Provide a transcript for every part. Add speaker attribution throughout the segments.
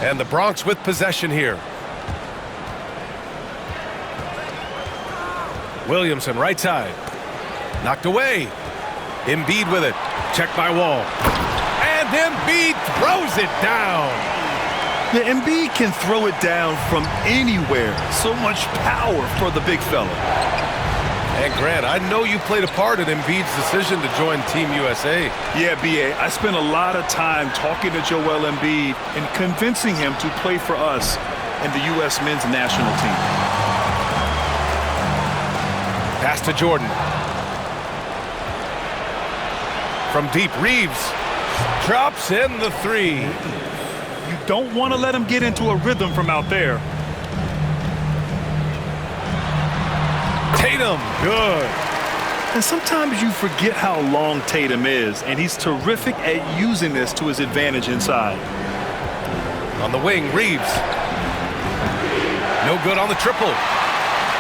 Speaker 1: And the Bronx with possession here. Williamson, right side. Knocked away. Embiid with it. Checked by Wall. And Embiid throws it down.
Speaker 2: Yeah, Embiid can throw it down from anywhere. So much power for the big fella.
Speaker 1: And Grant, I know you played a part in Embiid's decision to join Team USA.
Speaker 2: Yeah, BA, I spent a lot of time talking to Joel Embiid and convincing him to play for us and the U.S. men's national team.
Speaker 1: Pass to Jordan. From deep, Reeves drops in the three.
Speaker 2: You don't want to let him get into a rhythm from out there.
Speaker 1: Tatum, good.
Speaker 2: And sometimes you forget how long Tatum is, and he's terrific at using this to his advantage inside.
Speaker 1: On the wing, Reeves. No good on the triple.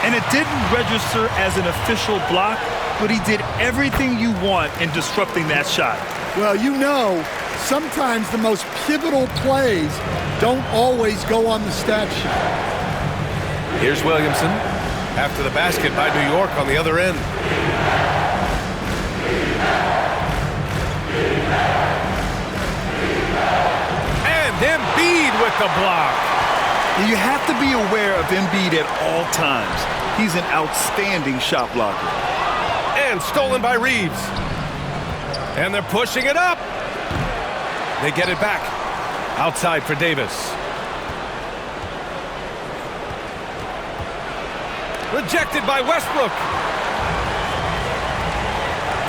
Speaker 2: And it didn't register as an official block, but he did everything you want in disrupting that shot.
Speaker 3: Well, you know, sometimes the most pivotal plays don't always go on the stat sheet.
Speaker 1: Here's Williamson after the basket by New York on the other end. And Embiid with the block.
Speaker 2: You have to be aware of Embiid at all times. He's an outstanding shot blocker.
Speaker 1: And stolen by Reeves. And they're pushing it up. They get it back. Outside for Davis. Rejected by Westbrook.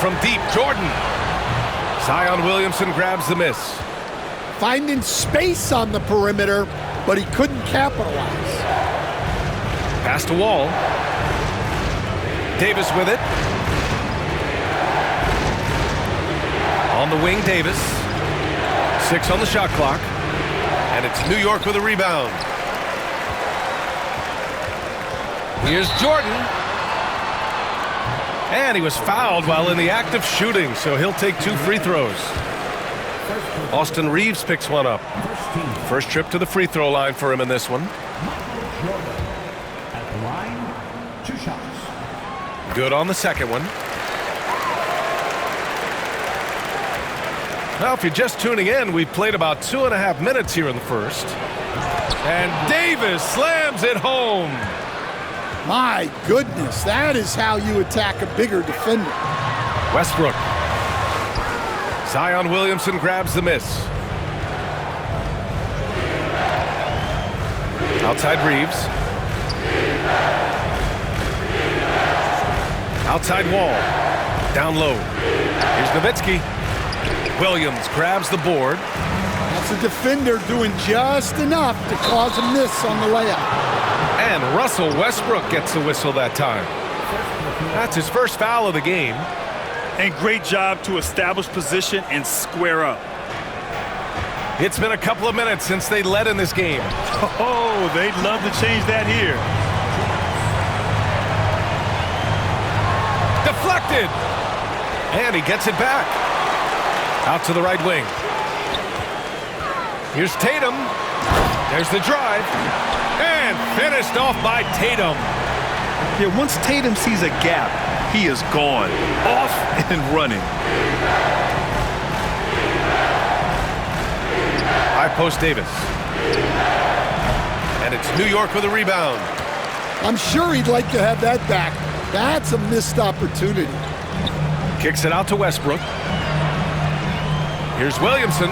Speaker 1: From deep, Jordan. Zion Williamson grabs the miss.
Speaker 3: Finding space on the perimeter, but he couldn't capitalize.
Speaker 1: Pass to Wall. Davis with it. On the wing, Davis. 6 on the shot clock. And it's New York with a rebound. Here's Jordan. And he was fouled while in the act of shooting, so he'll take 2 free throws. Austin Reeves picks one up. First trip to the free throw line for him in this one.
Speaker 4: At the line, 2 shots.
Speaker 1: Good on the second one. Now, if you're just tuning in, we've played about 2.5 minutes here in the first. And Davis slams it home.
Speaker 3: My goodness, that is how you attack a bigger defender.
Speaker 1: Westbrook. Zion Williamson grabs the miss. Outside Reeves. Outside Wall. Down low. Here's Nowitzki. Williams grabs the board.
Speaker 3: That's a defender doing just enough to cause a miss on the layup.
Speaker 1: And Russell Westbrook gets the whistle that time. That's his first foul of the game.
Speaker 2: And great job to establish position and square up.
Speaker 1: It's been a couple of minutes since they led in this game.
Speaker 2: Oh, they'd love to change that here.
Speaker 1: Deflected. And he gets it back. Out to the right wing. Here's Tatum. There's the drive. And finished off by Tatum.
Speaker 2: Yeah, once Tatum sees a gap, he is gone. Off and running.
Speaker 1: High post Davis. And it's New York with a rebound.
Speaker 3: I'm sure he'd like to have that back. That's a missed opportunity.
Speaker 1: Kicks it out to Westbrook. Here's Williamson.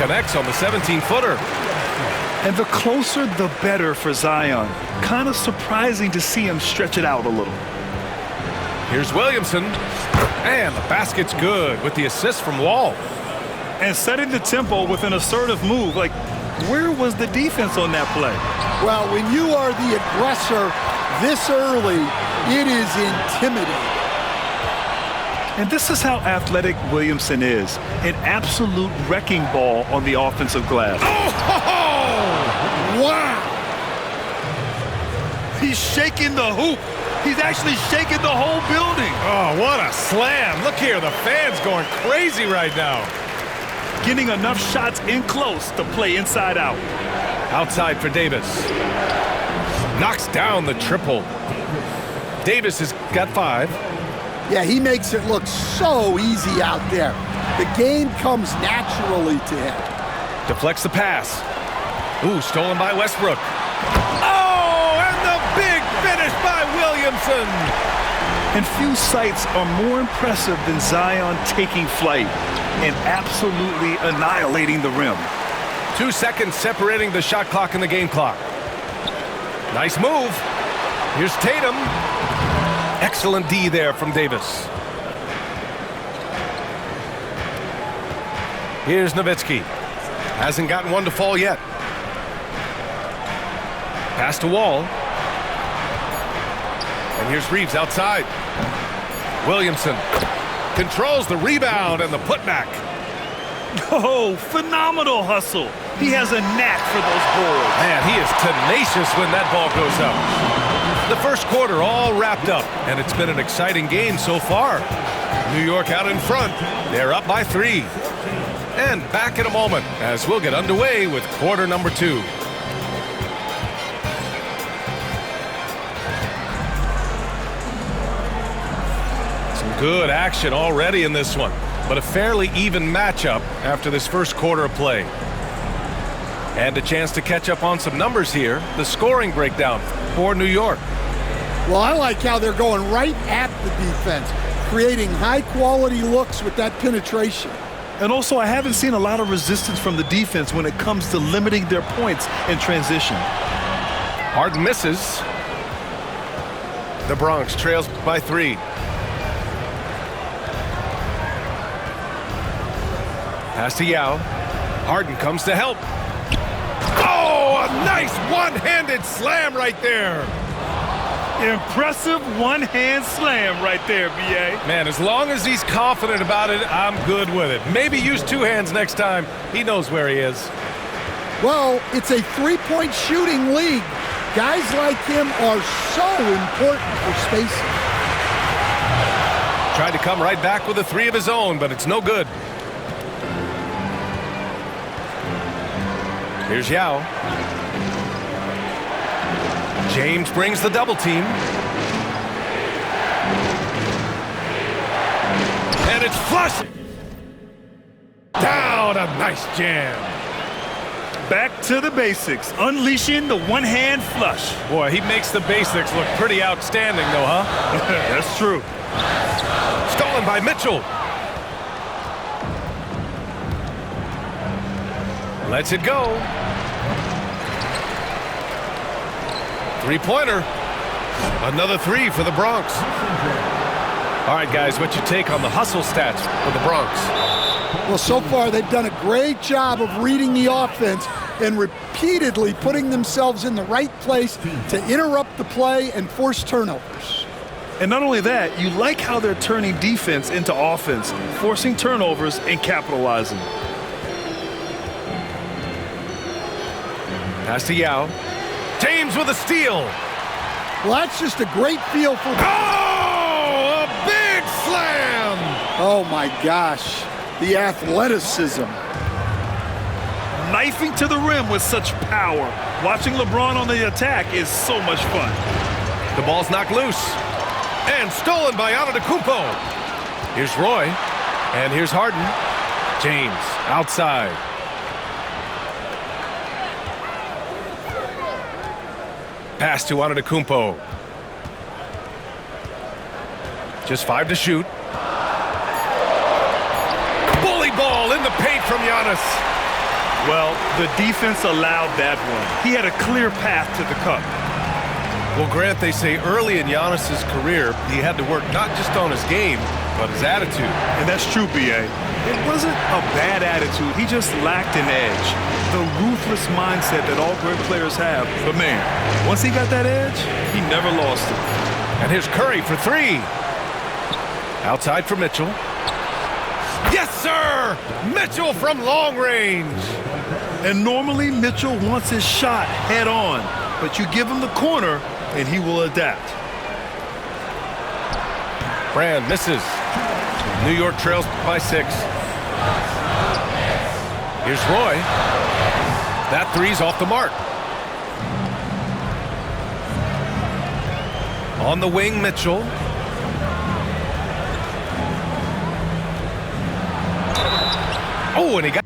Speaker 1: Connects on the 17-footer.
Speaker 2: And the closer, the better for Zion. Kind of surprising to see him stretch it out a little.
Speaker 1: Here's Williamson. And the basket's good with the assist from Wall.
Speaker 2: And setting the tempo with an assertive move. Like, where was the defense on that play?
Speaker 3: Well, when you are the aggressor this early, it is intimidating.
Speaker 2: And this is how athletic Williamson is. An absolute wrecking ball on the offensive glass.
Speaker 1: Oh!
Speaker 3: Wow!
Speaker 2: He's shaking the hoop. He's actually shaking the whole building.
Speaker 1: Oh, what a slam. Look here, the fans going crazy right now.
Speaker 2: getting enough shots in close to play inside out.
Speaker 1: Outside for Davis. Knocks down the triple. Davis has got 5.
Speaker 3: Yeah, he makes it look so easy out there. The game comes naturally to him.
Speaker 1: Deflects the pass. Ooh, stolen by Westbrook. Oh, and the big finish by Williamson.
Speaker 2: And few sights are more impressive than Zion taking flight and absolutely annihilating the rim.
Speaker 1: 2 seconds separating the shot clock and the game clock. Nice move. Here's Tatum. Excellent D there from Davis. Here's Nowitzki. Hasn't gotten one to fall yet. Pass to Wall. And here's Reeves outside. Williamson controls the rebound and the putback.
Speaker 2: Oh, phenomenal hustle. He has a knack for those boards.
Speaker 1: Man, he is tenacious when that ball goes up. The first quarter all wrapped up, and it's been an exciting game so far. New York out in front. They're up by 3. And back in a moment as we'll get underway with quarter number 2. Some good action already in this one, but a fairly even matchup after this first quarter of play. And a chance to catch up on some numbers here. The scoring breakdown for New York.
Speaker 3: Well, I like how they're going right at the defense, creating high-quality looks with that penetration.
Speaker 2: And also, I haven't seen a lot of resistance from the defense when it comes to limiting their points in transition.
Speaker 1: Harden misses. The Bronx trails by 3. Pass to Yao. Harden comes to help. Oh, a nice one-handed slam right there.
Speaker 2: Impressive one-hand slam right there, BA.
Speaker 1: Man, as long as he's confident about it, I'm good with it. Maybe use 2 hands next time. He knows where he is.
Speaker 3: Well, it's a 3-point shooting league. Guys like him are so important for spacing.
Speaker 1: Tried to come right back with a 3 of his own, but it's no good. Here's Yao. James brings the double team. And it's flush. Down, a nice jam.
Speaker 2: Back to the basics, unleashing the one-hand flush.
Speaker 1: Boy, he makes the basics look pretty outstanding, though, huh?
Speaker 2: That's true.
Speaker 1: Stolen by Mitchell. Lets it go. 3-pointer. Another 3 for the Bronx. All right, guys, what's your take on the hustle stats for the Bronx?
Speaker 3: Well, so far they've done a great job of reading the offense and repeatedly putting themselves in the right place to interrupt the play and force turnovers.
Speaker 2: And not only that, you like how they're turning defense into offense, forcing turnovers and capitalizing.
Speaker 1: Pass to Yao. James with a steal.
Speaker 3: Well, that's just a great feel for...
Speaker 1: Oh, a big slam!
Speaker 3: Oh, my gosh. The athleticism.
Speaker 2: Knifing to the rim with such power. Watching LeBron on the attack is so much fun.
Speaker 1: The ball's knocked loose. And stolen by Antetokounmpo. Here's Roy. And here's Harden. James outside. Pass to Antetokounmpo. Just 5 to shoot. Bully ball in the paint from Giannis.
Speaker 2: Well, the defense allowed that one. He had a clear path to the cup.
Speaker 1: Well, Grant, they say early in Giannis's career, he had to work not just on his game, but his attitude.
Speaker 2: And that's true, BA. It wasn't a bad attitude. He just lacked an edge. The ruthless mindset that all great players have. But man, once he got that edge, he never lost it.
Speaker 1: And here's Curry for 3. Outside for Mitchell. Yes, sir! Mitchell from long range.
Speaker 2: And normally Mitchell wants his shot head on, but you give him the corner and he will adapt.
Speaker 1: Brand misses. New York trails by 6. Here's Roy. That three's off the mark. On the wing, Mitchell. Oh, and he got...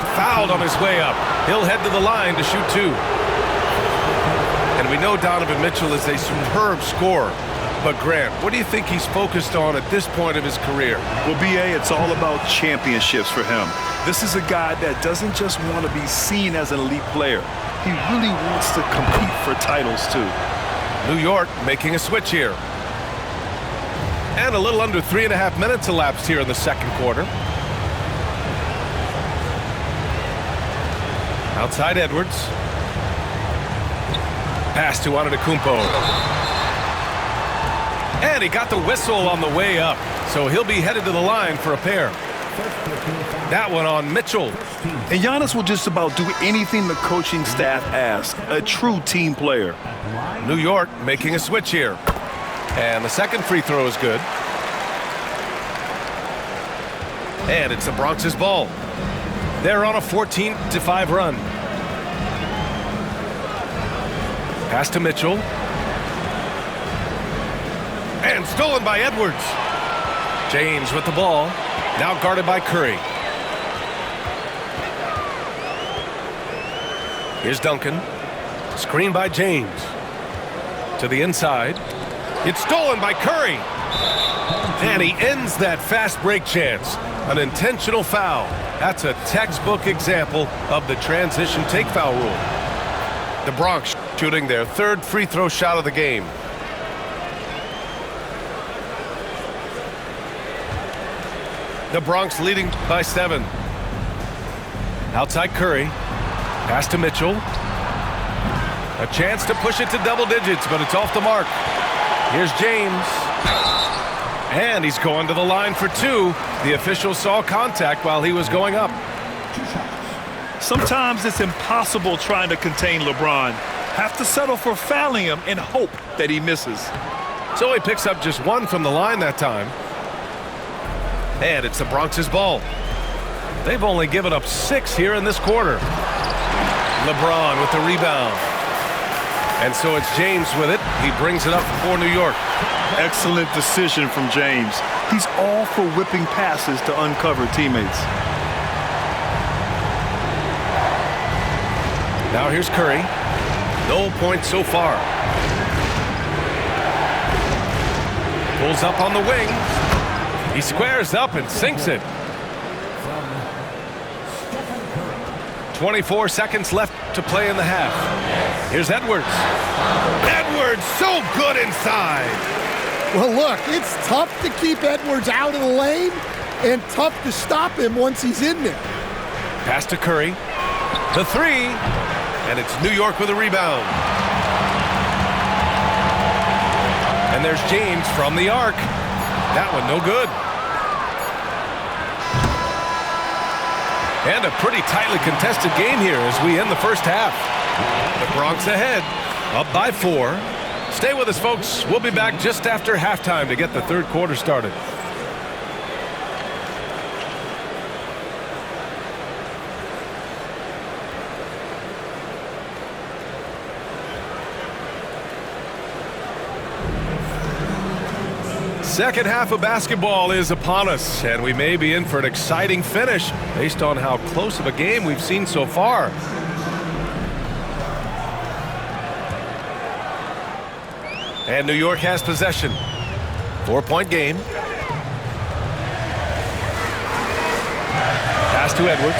Speaker 1: fouled on his way up. He'll head to the line to shoot two. And we know Donovan Mitchell is a superb scorer. But Grant, what do you think he's focused on at this point of his career?
Speaker 2: Well, BA, it's all about championships for him. This is a guy that doesn't just want to be seen as an elite player. He really wants to compete for titles, too.
Speaker 1: New York making a switch here. And a little under 3.5 minutes elapsed here in the second quarter. Outside Edwards. Pass to Antetokounmpo. And he got the whistle on the way up. So he'll be headed to the line for a pair. That one on Mitchell.
Speaker 2: And Giannis will just about do anything the coaching staff asks. A true team player.
Speaker 1: New York making a switch here. And the second free throw is good. And it's the Bronx's ball. They're on a 14-5 run. Pass to Mitchell. And stolen by Edwards. James with the ball. Now guarded by Curry. Here's Duncan. Screen by James. To the inside. It's stolen by Curry. And he ends that fast break chance. An intentional foul. That's a textbook example of the transition take foul rule. The Bronx shooting their third free throw shot of the game. The Bronx leading by 7. Outside Curry. Pass to Mitchell. A chance to push it to double digits, but it's off the mark. Here's James. And he's going to the line for two. The official saw contact while he was going up.
Speaker 2: Sometimes it's impossible trying to contain LeBron. Have to settle for fouling him and hope that he misses.
Speaker 1: So he picks up just one from the line that time. And it's the Bronx's ball. They've only given up 6 here in this quarter. LeBron with the rebound. And so it's James with it. He brings it up for New York.
Speaker 2: Excellent decision from James. He's all for whipping passes to uncover teammates.
Speaker 1: Now here's Curry. No points so far. Pulls up on the wing. He squares up and sinks it. 24 seconds left to play in the half. Here's Edwards. Edwards so good inside.
Speaker 3: Well, look, it's tough to keep Edwards out of the lane and tough to stop him once he's in there.
Speaker 1: Pass to Curry. The three. And it's New York with a rebound. And there's James from the arc. That one no good. And a pretty tightly contested game here as we end the first half. The Bronx ahead, up by 4. Stay with us, folks. We'll be back just after halftime to get the third quarter started. Second half of basketball is upon us, and we may be in for an exciting finish based on how close of a game we've seen so far. And New York has possession. 4-point game. Pass to Edwards.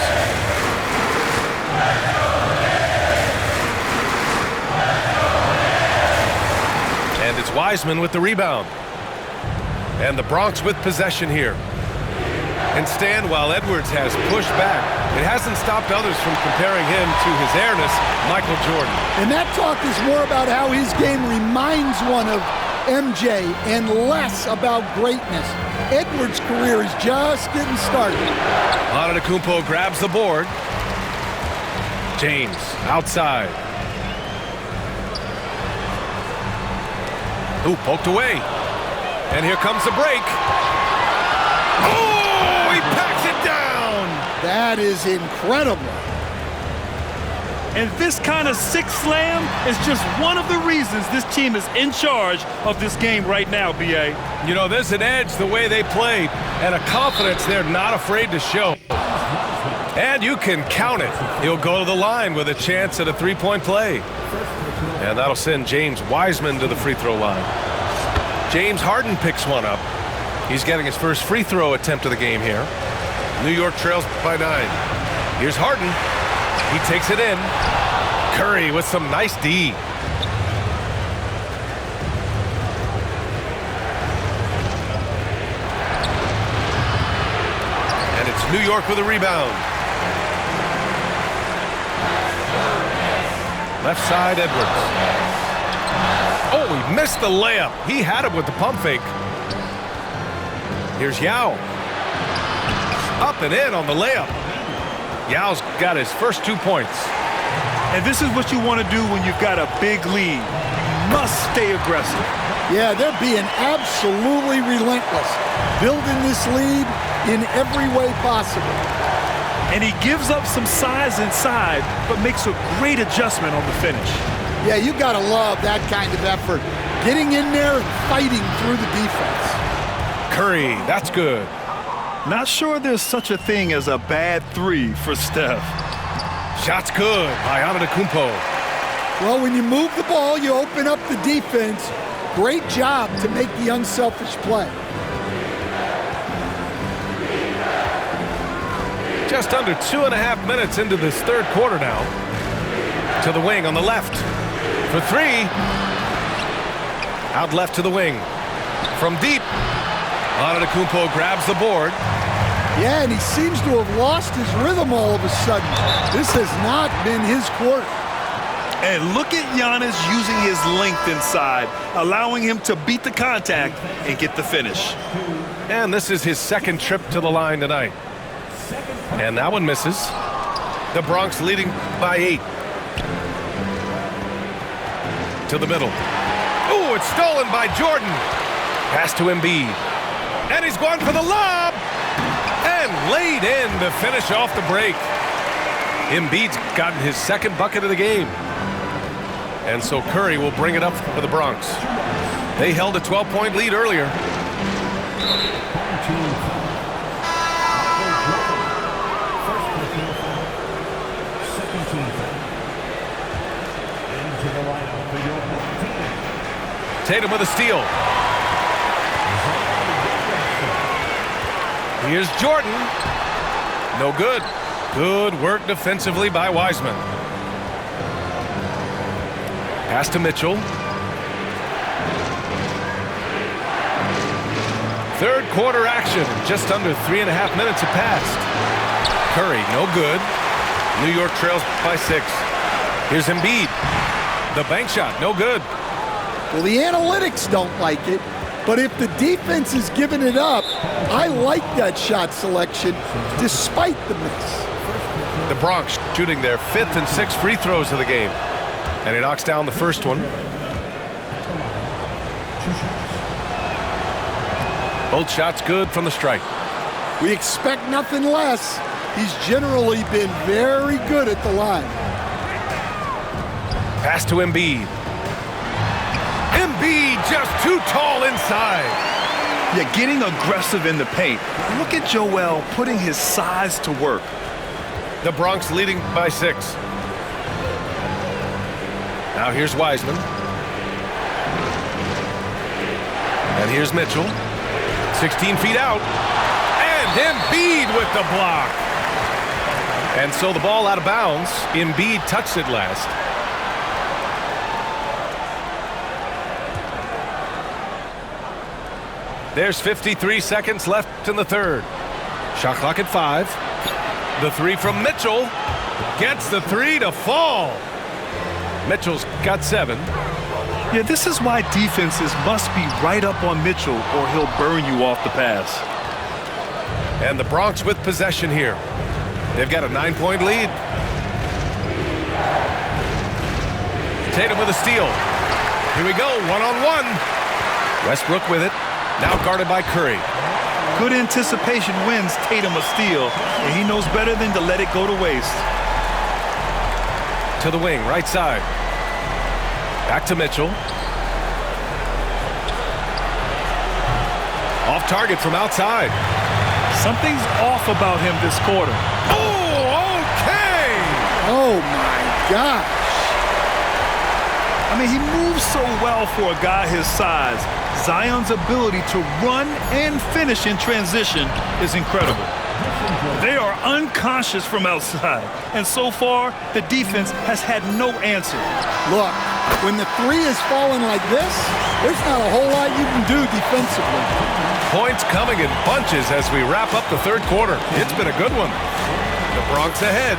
Speaker 1: And it's Wiseman with the rebound. And the Bronx with possession here. and stand while Edwards has pushed back. It hasn't stopped others from comparing him to his airness, Michael Jordan.
Speaker 3: And that talk is more about how his game reminds one of MJ and less about greatness. Edwards' career is just getting started.
Speaker 1: Antetokounmpo grabs the board. James outside. Ooh, poked away. And here comes the break. Oh, he packs it down.
Speaker 3: That is incredible.
Speaker 2: And this kind of six slam is just one of the reasons this team is in charge of this game right now, BA.
Speaker 1: You know, there's an edge the way they play and a confidence they're not afraid to show. And you can count it. He'll go to the line with a chance at a three-point play. And that'll send James Wiseman to the free throw line. James Harden picks one up. He's getting his first free throw attempt of the game here. New York trails by 9. Here's Harden. He takes it in. Curry with some nice D. And it's New York with a rebound. Left side, Edwards. Oh, he missed the layup. He had it with the pump fake. Here's Yao. Up and in on the layup. Yao's got his first 2 points.
Speaker 2: And this is what you want to do when you've got a big lead. Must stay aggressive.
Speaker 3: Yeah, they're being absolutely relentless, building this lead in every way possible.
Speaker 2: And he gives up some size inside, but makes a great adjustment on the finish.
Speaker 3: Yeah, you got to love that kind of effort, getting in there and fighting through the defense.
Speaker 1: Curry, that's good.
Speaker 2: Not sure there's such a thing as a bad three for Steph.
Speaker 1: Shot's good by Antetokounmpo.
Speaker 3: Well, when you move the ball, you open up the defense. Great job to make the unselfish play.
Speaker 1: Just under 2.5 minutes into this third quarter now. To the wing on the left. For three. Out left to the wing. From deep. Antetokounmpo grabs the board.
Speaker 3: Yeah, and he seems to have lost his rhythm all of a sudden. This has not been his quarter.
Speaker 2: And look at Giannis using his length inside, allowing him to beat the contact and get the finish.
Speaker 1: And this is his second trip to the line tonight. And that one misses. The Bronx leading by 8. To the middle. Ooh, it's stolen by Jordan. Pass to Embiid. And he's going for the lob. And laid in to finish off the break. Embiid's gotten his second bucket of the game. And so Curry will bring it up for the Bronx. They held a 12-point lead earlier. Tatum with a steal. Here's Jordan. No good. Good work defensively by Wiseman. Pass to Mitchell. Third quarter action. Just under 3.5 minutes have passed. Curry, no good. New York trails by 6. Here's Embiid. The bank shot, no good.
Speaker 3: Well, the analytics don't like it, but if the defense is giving it up, I like that shot selection despite the miss.
Speaker 1: The Bronx shooting their 5th and 6th free throws of the game. And he knocks down the first one. Both shots good from the strike.
Speaker 3: We expect nothing less. He's generally been very good at the line.
Speaker 1: Pass to Embiid. Embiid just too tall inside.
Speaker 2: Yeah, getting aggressive in the paint. Look at Joel putting his size to work.
Speaker 1: The Bronx leading by 6. Now here's Wiseman. And here's Mitchell. 16 feet out. And Embiid with the block. And so the ball out of bounds. Embiid touched it last. There's 53 seconds left in the third. Shot clock at 5. The three from Mitchell. Gets the three to fall. Mitchell's got 7.
Speaker 2: Yeah, this is why defenses must be right up on Mitchell or he'll burn you off the pass.
Speaker 1: And the Bronx with possession here. They've got a 9-point lead. Tatum with a steal. Here we go, one-on-one. Westbrook with it. Now guarded by Curry.
Speaker 2: Good anticipation wins Tatum a steal, and he knows better than to let it go to waste.
Speaker 1: To the wing, right side. Back to Mitchell. Off target from outside.
Speaker 2: Something's off about him this quarter.
Speaker 1: Oh, okay!
Speaker 3: Oh, my gosh.
Speaker 2: I mean, he moves so well for a guy his size. Zion's ability to run and finish in transition is incredible. They are unconscious from outside, and so far, the defense has had no answer.
Speaker 3: Look, when the three is falling like this, there's not a whole lot you can do defensively.
Speaker 1: Points coming in bunches as we wrap up the third quarter. It's been a good one. The Bronx ahead.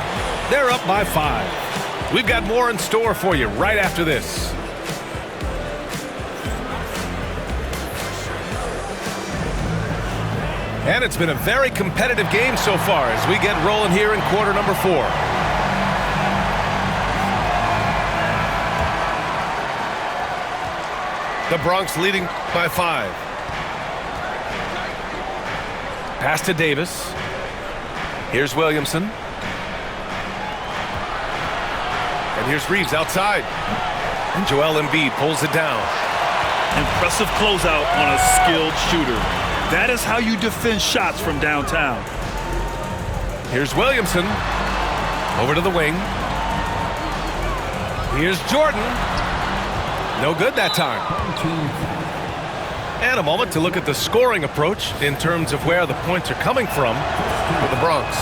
Speaker 1: They're up by 5. We've got more in store for you right after this. And it's been a very competitive game so far as we get rolling here in quarter number 4. The Bronx leading by 5. Pass to Davis. Here's Williamson. And here's Reeves outside. And Joel Embiid pulls it down.
Speaker 2: Impressive closeout on a skilled shooter. That is how you defend shots from downtown.
Speaker 1: Here's Williamson. Over to the wing. Here's Jordan. No good that time. And a moment to look at the scoring approach in terms of where the points are coming from for the Bronx.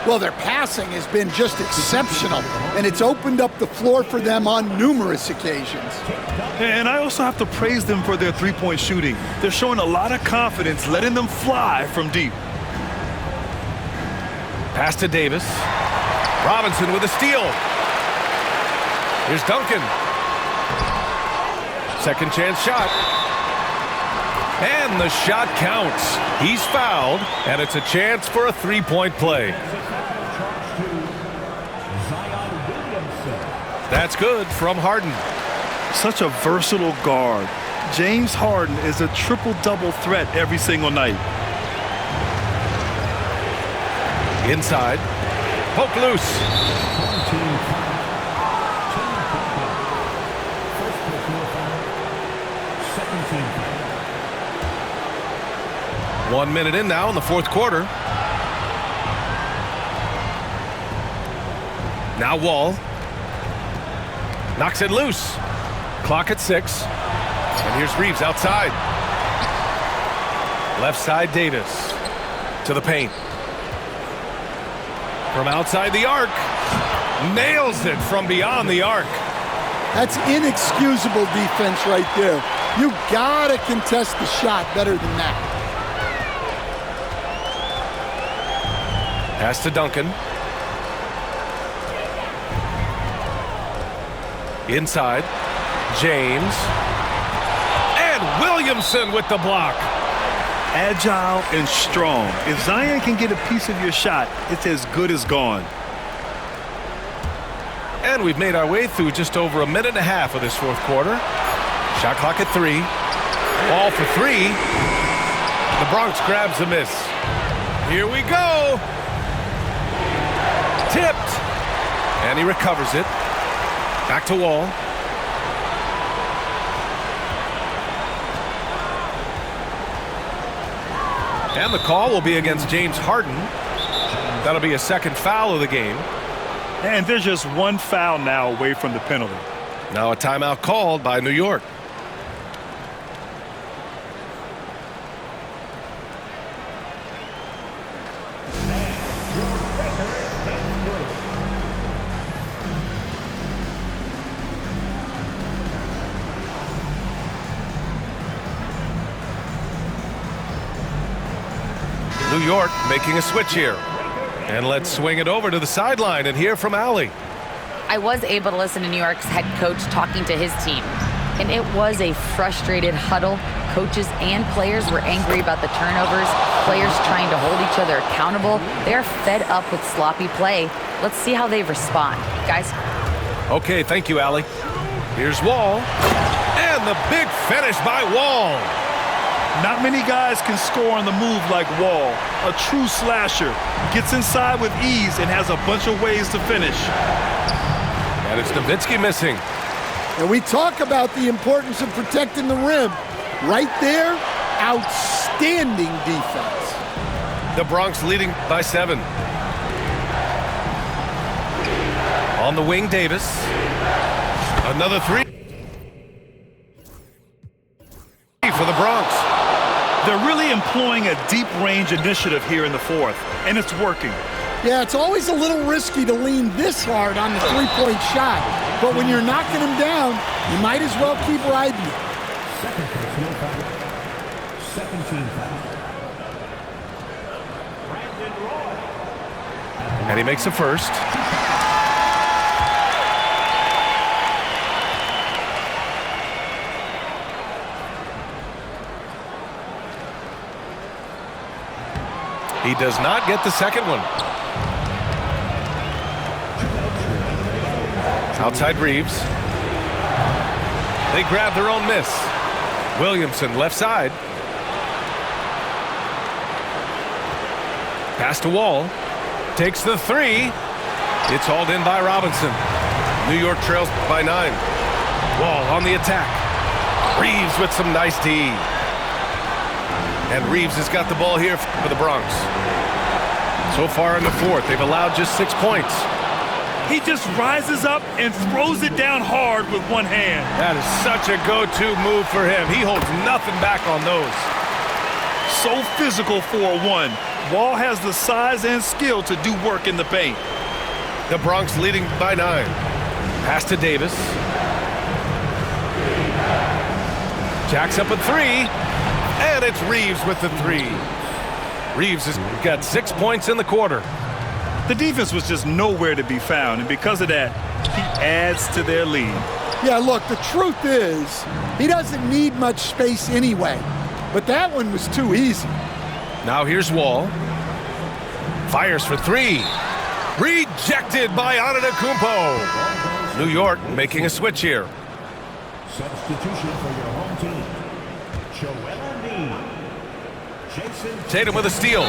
Speaker 3: Well, their passing has been just exceptional, and it's opened up the floor for them on numerous occasions.
Speaker 2: And I also have to praise them for their three-point shooting. They're showing a lot of confidence, letting them fly from deep.
Speaker 1: Pass to Davis. Robinson with a steal. Here's Duncan. Second chance shot. And the shot counts. He's fouled, and it's a chance for a three-point play. That's good from Harden.
Speaker 2: Such a versatile guard. James Harden is a triple-double threat every single night.
Speaker 1: Inside. Poke loose. One minute in now in the fourth quarter. Now Wall. Knocks it loose. Clock at 6. And here's Reeves outside. Left side Davis. To the paint. From outside the arc. Nails it from beyond the arc.
Speaker 3: That's inexcusable defense right there. You gotta contest the shot better than that.
Speaker 1: Pass to Duncan. Inside. James. And Williamson with the block.
Speaker 2: Agile and strong. If Zion can get a piece of your shot, it's as good as gone.
Speaker 1: And we've made our way through just over a minute and a half of this fourth quarter. Shot clock at 3. Ball for 3. The Bronx grabs a miss. Here we go. Tipped. And he recovers it. Back to Wall. And the call will be against James Harden. That'll be a second foul of the game.
Speaker 2: And there's just one foul now away from the penalty.
Speaker 1: Now a timeout called by New York. New York making a switch here. And let's swing it over to the sideline and hear from Allie.
Speaker 5: I was able to listen to New York's head coach talking to his team, and it was a frustrated huddle. Coaches and players were angry about the turnovers, players trying to hold each other accountable. They're fed up with sloppy play. Let's see how they respond. Guys.
Speaker 1: Okay, thank you, Allie. Here's Wall. And the big finish by Wall.
Speaker 2: Not many guys can score on the move like Wall. A true slasher. Gets inside with ease and has a bunch of ways to finish.
Speaker 1: And it's Nowitzki missing.
Speaker 3: And we talk about the importance of protecting the rim. Right there, outstanding defense.
Speaker 1: The Bronx leading by 7. On the wing, Davis. Another 3 for the Bronx.
Speaker 2: They're really employing a deep range initiative here in the fourth, and it's working.
Speaker 3: Yeah, it's always a little risky to lean this hard on the three-point shot. But when you're knocking them down, you might as well keep riding it.
Speaker 4: Second personal foul. 17 foul.
Speaker 1: And he makes a first. He does not get the second one. Outside Reeves. They grab their own miss. Williamson left side. Pass to Wall. Takes the 3. It's hauled in by Robinson. New York trails by 9. Wall on the attack. Reeves with some nice D. And Reeves has got the ball here for the Bronx. So far in the fourth, they've allowed just 6 points.
Speaker 2: He just rises up and throws it down hard with one hand.
Speaker 1: That is such a go-to move for him. He holds nothing back on those.
Speaker 2: So physical for a 1. Wall has the size and skill to do work in the paint.
Speaker 1: The Bronx leading by 9. Pass to Davis. Jacks up a 3. And it's Reeves with the 3. Reeves has got 6 points in the quarter.
Speaker 2: The defense was just nowhere to be found, and because of that, he adds to their lead.
Speaker 3: Yeah, look, the truth is, he doesn't need much space anyway. But that one was too easy.
Speaker 1: Now here's Wall. Fires for 3. Rejected by Antetokounmpo. New York making a switch here.
Speaker 4: Substitution for your home team.
Speaker 1: Tatum with a steal.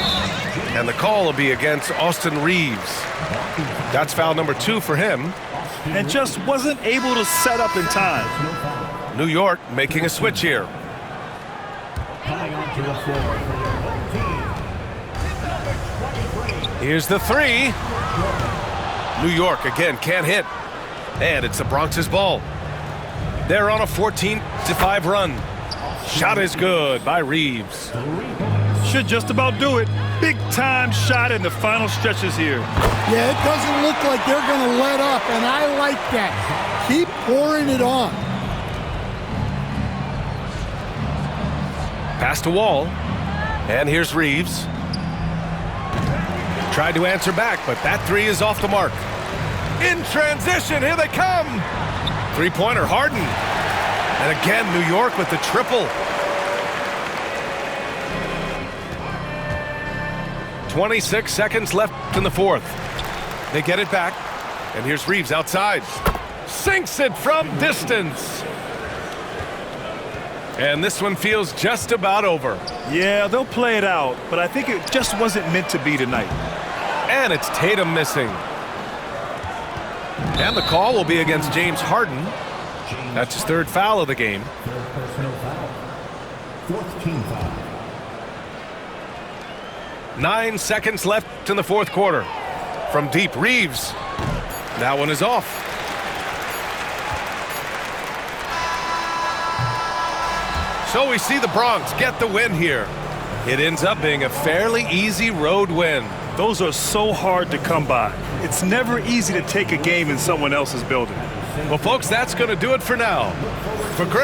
Speaker 1: And the call will be against Austin Reeves. That's foul number 2 for him.
Speaker 2: And just wasn't able to set up in time.
Speaker 1: New York making a switch here. Here's the 3. New York again can't hit. And it's the Bronx's ball. They're on a 14-5 run. Shot is good by Reeves.
Speaker 2: Should just about do it. Big time shot in the final stretches here.
Speaker 3: Yeah, it doesn't look like they're going to let up, and I like that. Keep pouring it on.
Speaker 1: Pass to Wall. And here's Reeves. Tried to answer back, but that 3 is off the mark. In transition, here they come. Three-pointer, Harden. And again, New York with the triple. 26 seconds left in the fourth. They get it back. And here's Reeves outside. Sinks it from distance. And this one feels just about over.
Speaker 2: Yeah, they'll play it out, but I think it just wasn't meant to be tonight.
Speaker 1: And it's Tatum missing. And the call will be against James Harden. That's his 3rd foul of the game.
Speaker 4: 3rd personal foul. 4th team foul.
Speaker 1: 9 seconds left in the fourth quarter. From deep, Reeves. That one is off. So we see the Bronx get the win here. It ends up being a fairly easy road win.
Speaker 2: Those are so hard to come by. It's never easy to take a game in someone else's building.
Speaker 1: Well, folks, that's going to do it for now. For Greg.